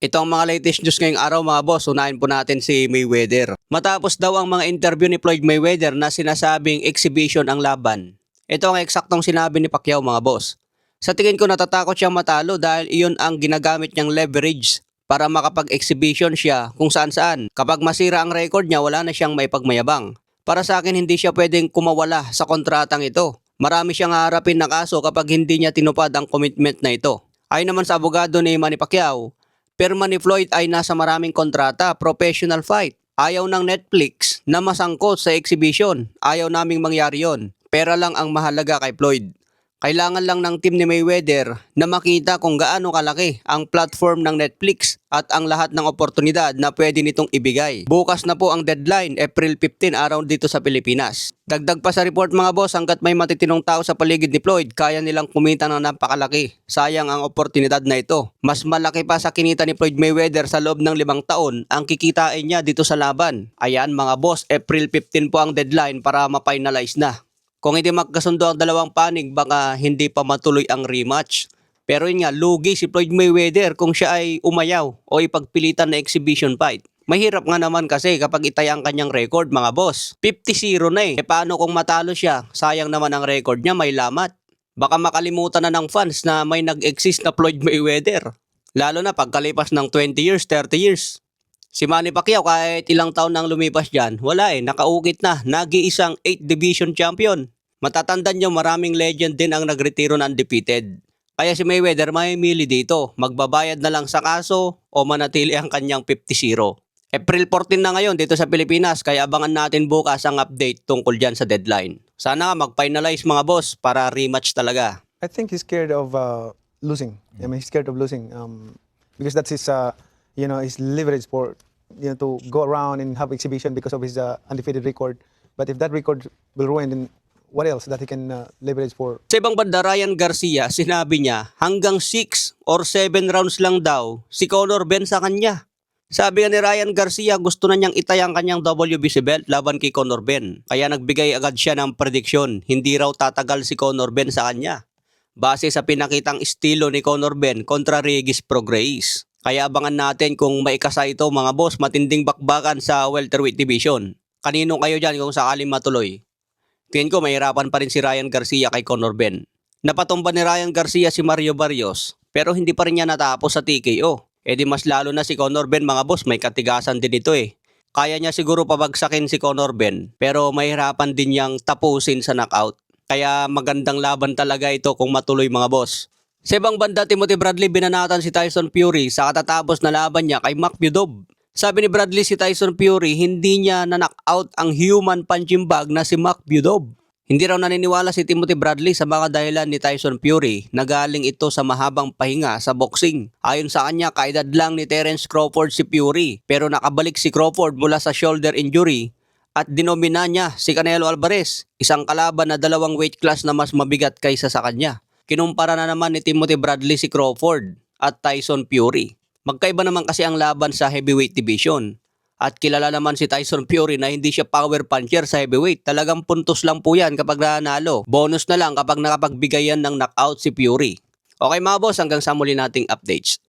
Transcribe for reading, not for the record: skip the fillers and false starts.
Ito ang mga latest news ngayong araw mga boss. Unahin po natin si Mayweather. Matapos daw ang mga interview ni Floyd Mayweather na sinasabing exhibition ang laban. Ito ang eksaktong sinabi ni Pacquiao mga boss. Sa tingin ko natatakot siyang matalo dahil iyon ang ginagamit niyang leverage para makapag-exhibition siya kung saan-saan. Kapag masira ang record niya, wala na siyang maipagmayabang. Para sa akin, hindi siya pwedeng kumawala sa kontratang ito. Marami siyang haharapin na kaso kapag hindi niya tinupad ang commitment na ito. Ayon naman sa abogado ni Manny Pacquiao, pirma ni Floyd ay nasa maraming kontrata, professional fight. Ayaw ng Netflix na masangkot sa exhibition. Ayaw naming mangyari yon. Pera lang ang mahalaga kay Floyd. Kailangan lang ng team ni Mayweather na makita kung gaano kalaki ang platform ng Netflix at ang lahat ng oportunidad na pwede nitong ibigay. Bukas na po ang deadline, April 15, araw dito sa Pilipinas. Dagdag pa sa report mga boss, hanggat may matitinong tao sa paligid ni Floyd, kaya nilang kumita ng napakalaki. Sayang ang oportunidad na ito. Mas malaki pa sa kinita ni Floyd Mayweather sa loob ng 5 taon ang kikitain niya dito sa laban. Ayan mga boss, April 15 po ang deadline para ma-finalize na. Kung hindi magkasundo ang dalawang panig, baka hindi pa matuloy ang rematch. Pero yun nga, lugi si Floyd Mayweather kung siya ay umayaw o ipagpilitan na exhibition fight. Mahirap nga naman kasi kapag itaya ang kanyang record mga boss. 50-0 na eh. Paano kung matalo siya? Sayang naman ang record niya, may lamat. Baka makalimutan na ng fans na may nag-exist na Floyd Mayweather. Lalo na pagkalipas ng 20 years, 30 years. Si Manny Pacquiao kahit ilang taon nang lumipas dyan, wala eh, nakaukit na, nag-iisang 8th division champion. Matatandaan nyo maraming legend din ang nagretiro na undefeated. Kaya si Mayweather may mili dito, magbabayad na lang sa kaso o manatili ang kanyang 50-0. April 14 na ngayon dito sa Pilipinas, kaya abangan natin bukas ang update tungkol dyan sa deadline. Sana mag-finalize mga boss para rematch talaga. I think he's scared of losing. I mean, he's scared of losing because that's his, his leverage for, to go around and have exhibition because of his undefeated record. But if that record will ruin, then what else that he can leverage for? Sa ibang banda, Ryan Garcia, sinabi niya hanggang 6 or 7 rounds lang daw si Conor Ben sa kanya. Sabi nga ni Ryan Garcia, gusto na niyang itaya ang kanyang WBC belt laban kay Conor Ben. Kaya nagbigay agad siya ng prediksyon, hindi raw tatagal si Conor Ben sa kanya. Base sa pinakitang estilo ni Conor Ben kontra Regis Prograis. Kaya abangan natin kung maikasa ito mga boss, matinding bakbakan sa welterweight division. Kanino kayo dyan kung sakaling matuloy? Tingin ko mahirapan pa rin si Ryan Garcia kay Conor Ben. Napatumba ni Ryan Garcia si Mario Barrios pero hindi pa rin niya natapos sa TKO. E di mas lalo na si Conor Ben mga boss, may katigasan din ito eh. Kaya niya siguro pabagsakin si Conor Ben pero mahirapan din niyang tapusin sa knockout. Kaya magandang laban talaga ito kung matuloy mga boss. Sa ibang banda, Timothy Bradley binanatan si Tyson Fury sa katatapos na laban niya kay Makmudov. Sabi ni Bradley si Tyson Fury hindi niya na-knockout ang human punching bag na si Makmudov. Hindi raw naniniwala si Timothy Bradley sa mga dahilan ni Tyson Fury na galing ito sa mahabang pahinga sa boxing. Ayon sa kanya, kaedad lang ni Terence Crawford si Fury pero nakabalik si Crawford mula sa shoulder injury at dinomina niya si Canelo Alvarez, isang kalaban na 2 weight class na mas mabigat kaysa sa kanya. Kinumpara na naman ni Timothy Bradley si Crawford at Tyson Fury. Magkaiba naman kasi ang laban sa heavyweight division. At kilala naman si Tyson Fury na hindi siya power puncher sa heavyweight. Talagang puntos lang po yan kapag nanalo. Bonus na lang kapag nakapagbigayan ng knockout si Fury. Okay mga boss, hanggang sa muli nating updates.